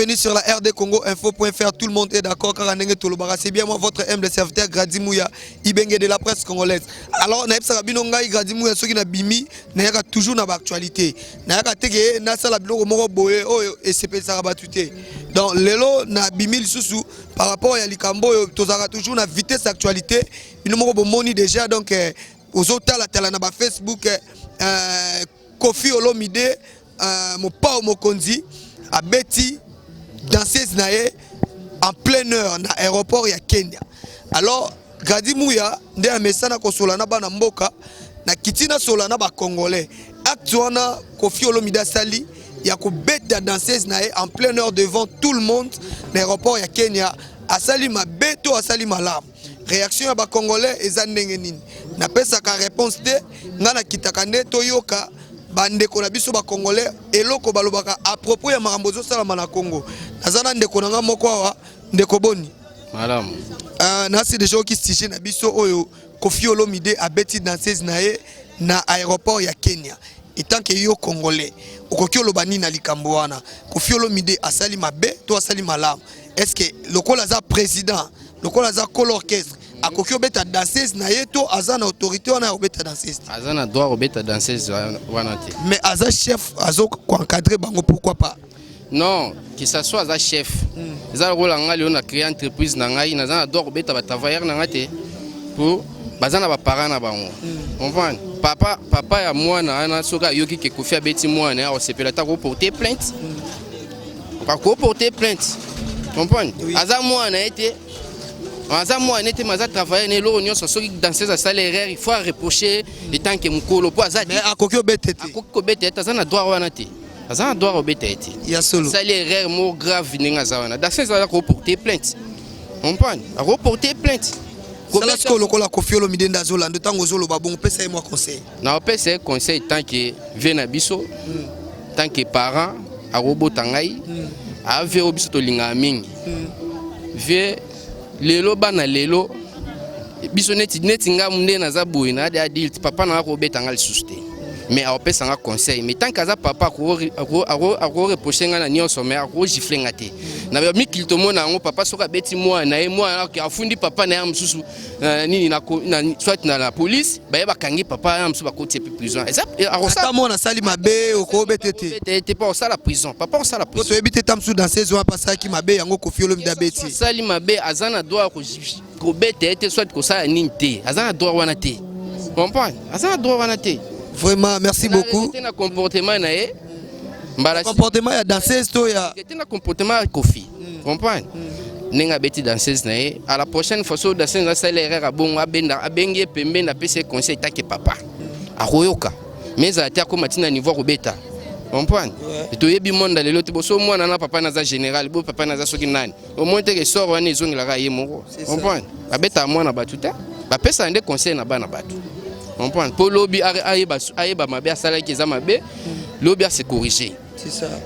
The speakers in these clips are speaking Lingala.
Bienvenue sur la RD Congo Info.fr. Tout le monde est d'accord. C'est bien moi, votre humble serviteur Grady Mouya, Ibenge de la presse congolaise. Alors, Naïb Sarabinonga, Grady Mouya, ceux qui n'ont bimi, n'a toujours dans l'actualité. N'a pas tege, n'a pas la bilo moro boye, et c'est pas Sarabatute. Donc, lelo n'a bimi le sous par rapport à Likambo, tozara toujours na vitesse d'actualité. Nous moro moni déjà donc aux autres la télé na ba Facebook, Kofi Olomide, mon pa Mokonzi. À Betty, danseuse nae en pleine heure na aéroport ya Kenya. Alors, Grady Mouya, nde amesana ko solana bana mboka na kitina solana ba congolais. Actuellement, Kofi Olomide Sali ya ko beta danseuse nae en pleine heure devant tout le monde na aéroport ya Kenya. Asali ma beto asali malam. Réaction ya ba congolais eza ndenge nini? Na pesa ka réponse de ngana kitakande toyoka bandeko na biso ba congolais eloko balobaka à propos ya makambozo salama na Congo. Nazana ndeko nanga moko wa ndeko boni. Madame. Nasi déjà ki stije na biso oyo Kofi Olomide abeti danseuse nae na aéroport ya Kenya. Etant que yo congolais, okoki olobani na likambo wana. Kofi Olomide asali mabe to asali malam. Est-ce que lokola za président, lokola za col orchestre akoki obeta danseuse na yeto azana autorité wana obeta danseuse azana droit obeta danseuse wana te mais aza chef azo encadrer bango pourquoi pas non que ça soit aza chef za rola ngali on a créé entreprise na ngai na zana droit obeta ba travailleur na ngate pour bazana ba parents na bango comprendre papa ya mwana ana soka yoki ke Kofi abeti mwana o sepela ta ko porter plainte ko porter plainte comprendre aza mwana ete Aza moi n'était pas travailler ne l'union sur ceux qui dansent à salaire il faut reprocher les temps que mukolo po aza mais akokyo betete azana droit wana te azana droit betete ya solo salaire mo grave ninga zawana danser za ko porter plainte on prend à reporter plainte cela ce que lokola Kofi Olomide ndazola ntango zolo ba bon pesa moi conseil na pesa conseil tant que vena biso tant que parent a robota ngai a ve obiso to linga mingi ve lelo bana lelo biso neti nga munde na za boy na adult papa na ko betanga le suste mais a pesa nga conseil mais tant que za papa ko reprocher nga na nyonso mais ko giflenga te na mi kilto mona ngo papa soka beti moi na e moi ki afundi papa na ya msusu nini na soit na la police ba ba kangi papa ya msusu ba kotie prison ata mona sali mabe ko betete te pas ça la prison papa on ça la prison to ebite tamsu dans ces zones passer ki mabe yango Kofi Olomide beti sali mabe azana droit ko betete soit ko ça nini te azana droit wana te comprendre azana droit wana te. Vraiment, merci beaucoup. C'était un comportement naé. Comportement ya danseuse to ya. C'était un comportement Kofi. Comprendre? Nenga beti danseuse naé. À la prochaine fois so danseuse na salaire bon abenda abenge pembe na pese conseil take papa. A royoka. Mais à tia ko matina niveau robeta. Comprendre? To yebi monde lelo te boso mwana na papa na za général, bo papa na za soki nani. Au moins te que sort wana ezongi la ye moko. Comprendre? Abeta mwana batuta. Ba pesa ande conseil na bana batu. On prend pour lobby aïba mabe asala ki za mabe lobby a se corriger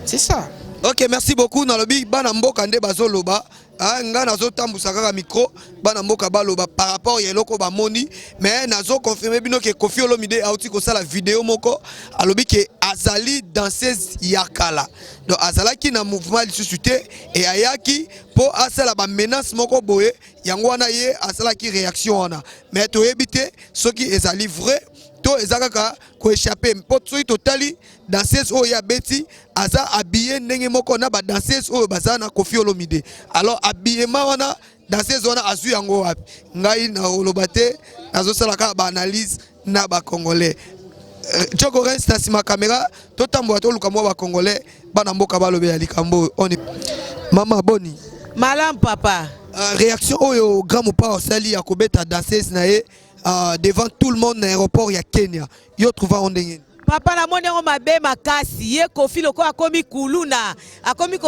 c'est ça OK merci beaucoup na lobby bana mboka nde bazoloba nga nazo tambusa kaka micro bana mboka baloba par rapport ya eloko ba moni mais nazo confirmer bino ke Kofi Olomide auti ko sala vidéo moko alobi ke azali danseuse yakala donc azalaki na mouvement lissusité et ayaki po asala ba menace moko boye yango wana ye asala ki réaction wana mais to ebité soki ezali vrai to ezakaka ko échapper poto totali danseuse o ya beti aza habillé ndenge moko na ba danseuse o bazana Kofi Olomide alors habillement wana danseuse wana azu yango wapi ngai na olobate nazo sala ka ba analyse na ba congolais Joko reste na sima caméra to tambo to luka mo ba congolais bana mboka balobe ya likambo on mama boni malam papa réaction oyo grand mopa osali ya kobeta danseuse na ye devant tout le monde na aéroport ya Kenya yo trouva ondenge papa na moni ngo mabe makasi ye Kofi loko akomi kuluna akomi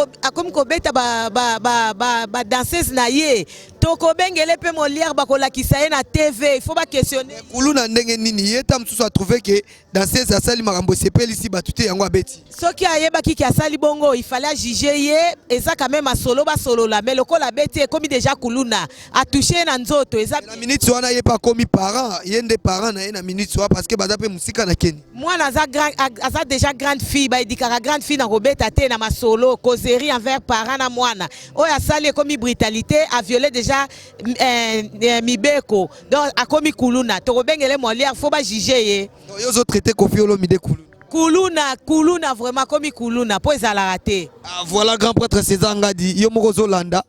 ko beta ba danseuse na ye Toko bengele pe Molière bakolakisa ye na TV, il faut pas questionner. Kuluna ndenge nini yeta msusu a trouvé que danseuse asali makambo sepeli si batute yango abeti. Soki ayebaki ki asali bongo, il fallait juger ye, eza quand même solo ba solo la, mais lokola beti comme déjà Kuluna a touché na nzoto eza na minute wana ye pas comme parent, yende parent na ye na minute wana parce que baza pe musika na Kenya. Moi naza grand aza déjà grande fille, ba edikara grande fille na robeta te na masolo, causerie envers parents na mwana. Oya sali comme brutalité a violé déjà mibeko. Donc a commis Kuluna, to bengele Molière, faut pas juger ye. Donc yo zo traiter Koffi Olomide Kuluna. Kuluna vraiment comme Kuluna, po ezala raté. Ah voilà grand prêtre César Ngadi, yo moko Zolanda.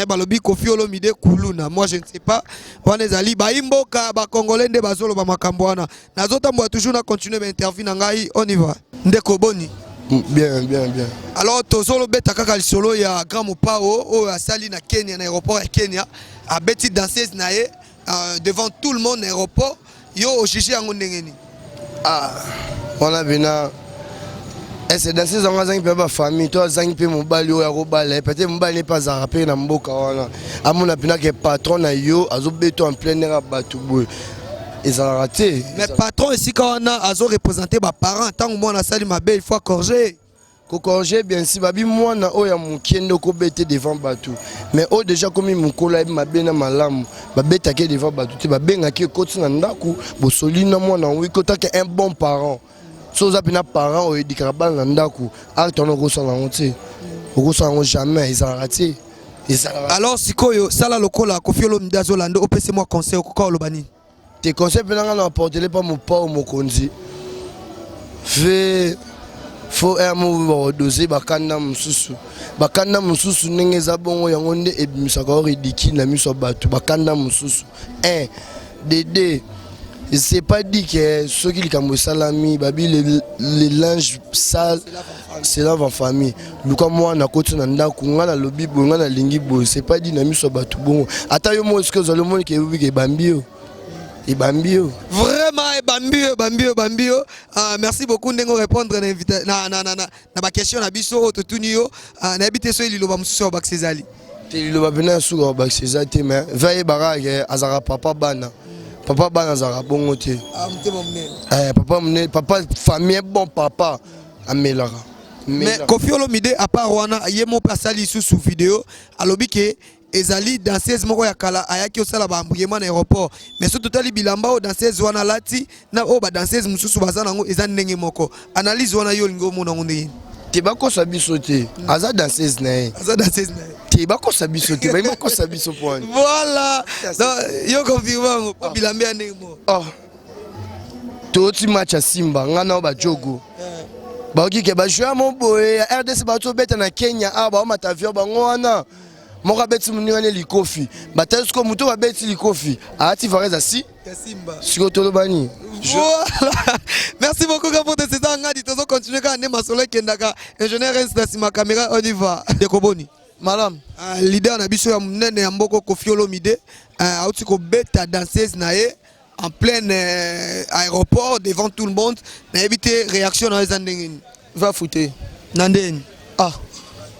Balobi Koffi Olomide Kuluna. Moi je ne sais pas. Wana ezali ba imboka ba congolais nde bazolo ba makambo wana. Nazotambo toujours na continuer ba interview na ngai, on y va. Ndeko boni. Bien. Alors tozolo beta kaka lisolo ya grand mopao o asali na Kenya na aéroport ya Kenya a beti danseuse na ye devant tout le monde na aéroport yo o chichi yango ndengeni. Ah, wana bina ese danseuse nga zangi pe ba famille to zangi pe mobali o ya ko bala peut-être mobali n'est pas arapé na mboka wana amona bina ke patron na yo azobeto en plein air batu boy. Ils ont raté. Mais patron ici quand on a représenté mes parents tant que moi on a sali ma belle il faut corriger. Corriger bien si babi moi na oya mukendo ko bete devant bateau. Mais o déjà comme mukola ma bena malamu ba beta ke devant bateau te ba benga ke koti na ndaku bo solina moi na wi kota ke un bon parent. Soza bina parent o edikara bal na ndaku acte on ko sala honte. O sala jamais ils ont raté. Alors sikoyo sala lokola Koffi Olomide Zolanda opese moi conseil ko olobani. Tes conseils pendant qu'on apporte pas mon pas au mokonzi. Faut un mot doser bakanda mususu. Bakanda mususu nengeza bongo yangonde ebimisa ko ridiki na miso batu bakanda mususu. Dédé. C'est pas dit que ceux qui ont salami, babi les linges sales, c'est là en famille. Luka moi na côté na ndaku ngana lobi bonga na lingi bo, c'est pas dit na miso batu bongo. Ata yo mo est-ce que vous allez monde qui est bambio. Ibambio. Vraiment Bambio. Merci beaucoup de répondre na question na biso totunio na habité so liloba mususu ba Césali. Te liloba bena suka ba Césali mais veille barage azara papa bana azara bongo te. Papa famille bon papa amelara. Mais Koffi Olomide à part wana yemo pasali sous vidéo alobi ke ezali danseuse moko ya kala ayaki osala ba ambuyema na aéroport mais surtout tali bilamba o danseuse wana lati na o ba danseuse mususu bazana ngo eza ndenge moko analyse wana yo lingo mona ngonde te bako sabiso te aza danseuse na te bako sabiso te ba ko sabiso point voilà yo confirme ko bilamba ya ndenge mo toti match ya Simba ngana ba jogo ba okike ba jouer mo boye RDC ba to beta na Kenya ba matavio ba ngwana Moka beti muningane likofi. Batasko muto ba beti likofi. Ati vareza si Simba. Siko tolobani. Voilà. Merci beaucoup pour ces angadi tozo continuer ka ne masolo kendaka. Ingénieur Rens ma caméra on y va. Dekoboni. Madame, leader na biso ya munene ya mboko Koffi Olomide auti ko beta danseuse na ye en plein aéroport devant tout le monde na éviter réaction na les andengeni. Va fouter. Nandeni.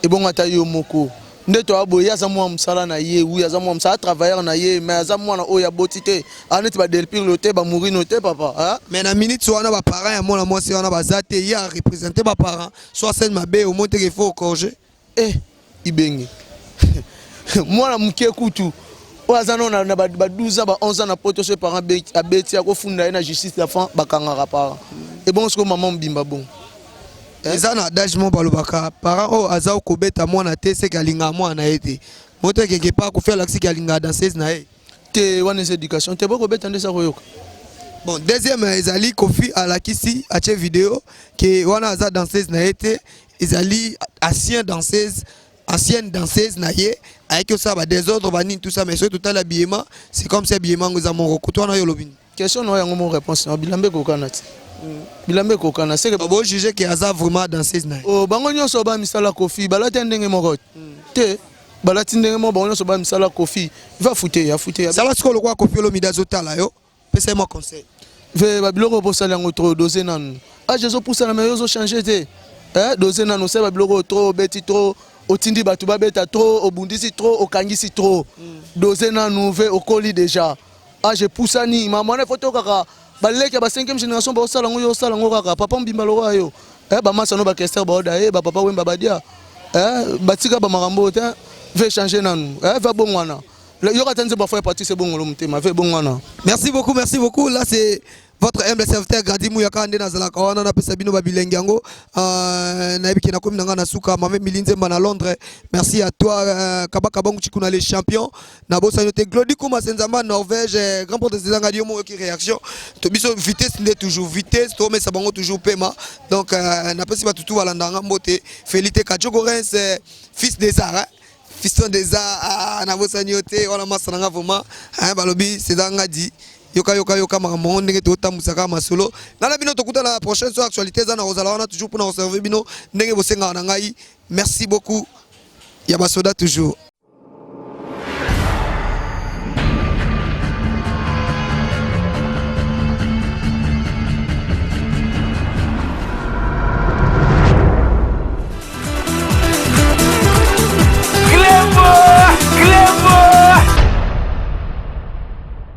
Et bon ata yo moko. Ndeto aboye aza mwa msala na ye oui aza mwa msala travailleur na ye mais aza mwa na oya botité anet ba delpire loté ba mourir noté papa hein mais na minute wana ba parents ya mona mwasi wana bazate ya représenter ba parents soit scène mabe au monter il faut corriger ibenge mwana muke kutu o aza na ba 12 ans ba 11 ans na poto ses parents abeti ya ko funda na justice d'enfant bakanga parents et bon ce que maman mbimba bon eza na adage mo balobaka parent o aza okobeta mwana te se kalinga mwana ete moto quelque part ko faire l'axe kalinga danseuse na ye te wana éducation te boko beta ndesa koyoka. Bon deuxième ezali Koffi alakisi ache vidéo que wana aza danseuse na ete ezali ancienne danseuse na ye avec ça ba désordre bani tout ça mais c'est tout à l'habillement c'est comme ça habillement ngoza mon koto na yo lobini question no yango mon réponse na bilambe ko kanati bilambe ko kana c'est que bon juger que aza vraiment danseuse na bango nyonso ba misala Koffi balati ndenge moko te balati ndenge moko bango nyonso ba misala Koffi va fouter ya sala siko lokwa Koffi Olomide azotala yo pesa moi conseil ve ba biloko po sala ngo trop doser nanu jezo poussa na meyo zo changer te doser nanu c'est ba biloko trop beti trop otindi batu ba beta trop obundisi trop okangisi trop dosé nanu ve okoli déjà age poussani maman ne photo kaka baleki ba 5e génération ba osala ngo osala ngo kaka papa mbimba lo yo ba masa no ba kester ba oda ba papa wemba badia batika ba marambo te ve changer nanu va bongwana yo ka tanze ba faire partie c'est bon lo mutema ve bongwana. Merci beaucoup. Là c'est votre humble serviteur Grady Mouya kande na zala kawana na pesa bino babilenge yango na ebiki na komi nanga na suka mame milinze na Londres. Merci à toi Kabaka Bangu Chikuna les champions na bosa yote Glody Kuma Senzama Norvège grand porte des Zangadio mo qui réaction to biso vitesse n'est toujours vitesse to mais ça bango toujours paiement donc na pesi ba tutu wala ndanga mbote Félité Kajoko Rens fils des Arts fiston des Arts na bosa yote wala masanga vraiment balobi c'est danga di yoka makambo ndenge totambusa masolo nala bino tokuta la prochaine sur actualité za na rozala wana toujours pour na observer bino ndenge bosenga na ngai. Merci beaucoup ya basoda toujours.